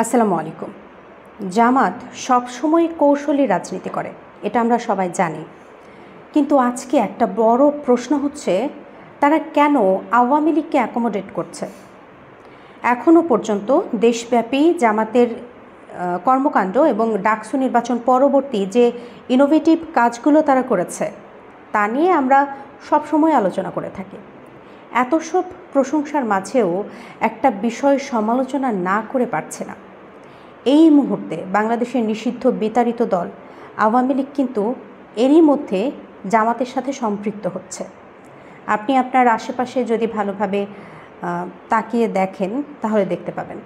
আসসালামু আলাইকুম। জামাত সবসময় কৌশলী রাজনীতি করে, এটা আমরা সবাই জানি। কিন্তু আজকে একটা বড় প্রশ্ন হচ্ছে, তারা কেন আওয়ামী লীগকে অ্যাকোমোডেট করছে? এখনও পর্যন্ত দেশব্যাপী জামাতের কর্মকাণ্ড এবং ডাকসু নির্বাচন পরবর্তী যে ইনোভেটিভ কাজগুলো তারা করেছে তা নিয়ে আমরা সবসময় আলোচনা করে থাকি। এত সব প্রশংসার মাঝেও একটা বিষয় সমালোচনা না করে পারছে না। এই মুহূর্তে বাংলাদেশের নিষিদ্ধ বিতাড়িত দল আওয়ামী লীগ কিন্তু এরই মধ্যে জামাতের সাথে সম্পৃক্ত হচ্ছে। আপনি আপনার আশেপাশে যদি ভালোভাবে তাকিয়ে দেখেন তাহলে দেখতে পাবেন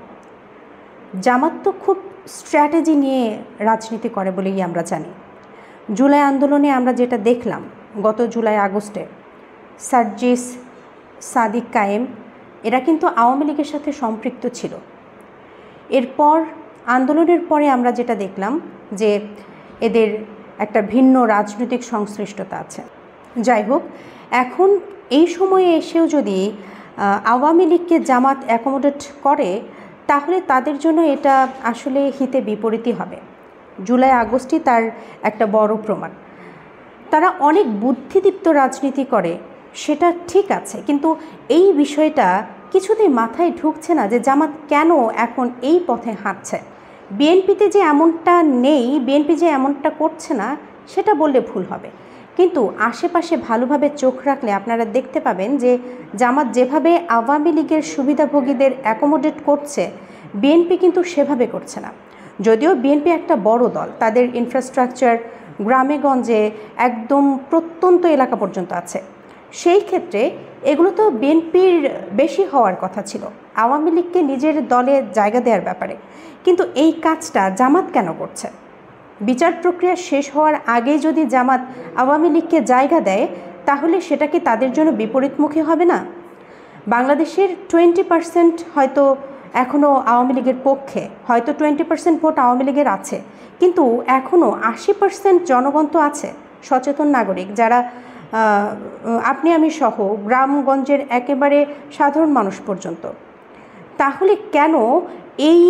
জামাত তো খুব স্ট্র্যাটেজি নিয়ে রাজনীতি করে বলেই আমরা জানি। জুলাই আন্দোলনে আমরা যেটা দেখলাম গত জুলাই আগস্টে, সার্জিস, সাদিক কায়েম এরা কিন্তু আওয়ামী লীগের সাথে সম্পৃক্ত ছিল। এরপর আন্দোলনের পরে আমরা যেটা দেখলাম যে এদের একটা ভিন্ন রাজনৈতিক সংশ্লিষ্টতা আছে। যাই হোক, এখন এই সময়ে এসেও যদি আওয়ামী লীগকে জামাত অ্যাকোমোডেট করে তাহলে তাদের জন্য এটা আসলে হিতে বিপরীতই হবে। জুলাই আগস্টই তার একটা বড় প্রমাণ। তারা অনেক বুদ্ধিদীপ্ত রাজনীতি করে, সেটা ঠিক আছে, কিন্তু এই বিষয়টা কিছুতেই মাথায় ঢুকছে না যে জামাত কেন এখন এই পথে হাঁটছে। বিএনপিতে যে এমনটা নেই, বিএনপি যে এমনটা করছে না সেটা বললে ভুল হবে, কিন্তু আশেপাশে ভালোভাবে চোখ রাখলে আপনারা দেখতে পাবেন যে জামাত যেভাবে আওয়ামী লীগের সুবিধাভোগীদের অ্যাকোমোডেট করছে বিএনপি কিন্তু সেভাবে করছে না। যদিও বিএনপি একটা বড় দল, তাদের ইনফ্রাস্ট্রাকচার গ্রামে গঞ্জে একদম প্রত্যন্ত এলাকা পর্যন্ত আছে, সেই ক্ষেত্রে এগুলো তো বিএনপির বেশি হওয়ার কথা ছিল আওয়ামী লীগকে নিজের দলে জায়গা দেওয়ার ব্যাপারে। কিন্তু এই কাজটা জামাত কেন করছে? বিচার প্রক্রিয়া শেষ হওয়ার আগে যদি জামাত আওয়ামী লীগকে জায়গা দেয় তাহলে সেটা কি তাদের জন্য বিপরীতমুখী হবে না? বাংলাদেশের 20% হয়তো এখনও আওয়ামী লীগের পক্ষে, হয়তো 20% ভোট আওয়ামী লীগের আছে, কিন্তু এখনও 80% জনগণ তো আছে, সচেতন নাগরিক, যারা আপনি আমি সহ গ্রামগঞ্জের একেবারে সাধারণ মানুষ পর্যন্ত। তাহলে কেন এই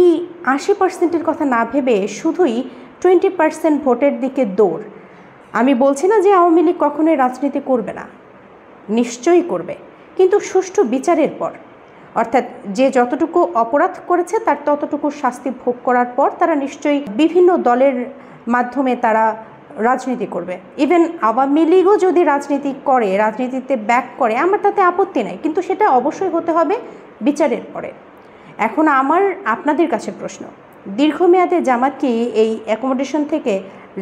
80%-এর কথা না ভেবে শুধুই 20% ভোটের দিকে দৌড়? আমি বলছি না যে আওয়ামী লীগ কখনোই রাজনীতি করবে না, নিশ্চয়ই করবে, কিন্তু সুষ্ঠু বিচারের পর, অর্থাৎ যে যতটুকু অপরাধ করেছে তার ততটুকু শাস্তি ভোগ করার পর তারা নিশ্চয়ই বিভিন্ন দলের মাধ্যমে তারা রাজনীতি করবে। ইভেন আওয়ামী লীগও যদি রাজনীতি করে, রাজনীতিতে ব্যাক করে, আমার তাতে আপত্তি নাই, কিন্তু সেটা অবশ্যই হতে হবে বিচারের পরে। এখন আমার আপনাদের কাছে প্রশ্ন, দীর্ঘমেয়াদে জামাত কি এই অ্যাকোমোডেশন থেকে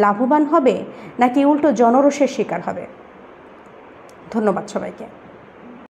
লাভবান হবে নাকি উল্টো জনরোষের শিকার হবে? ধন্যবাদ সবাইকে।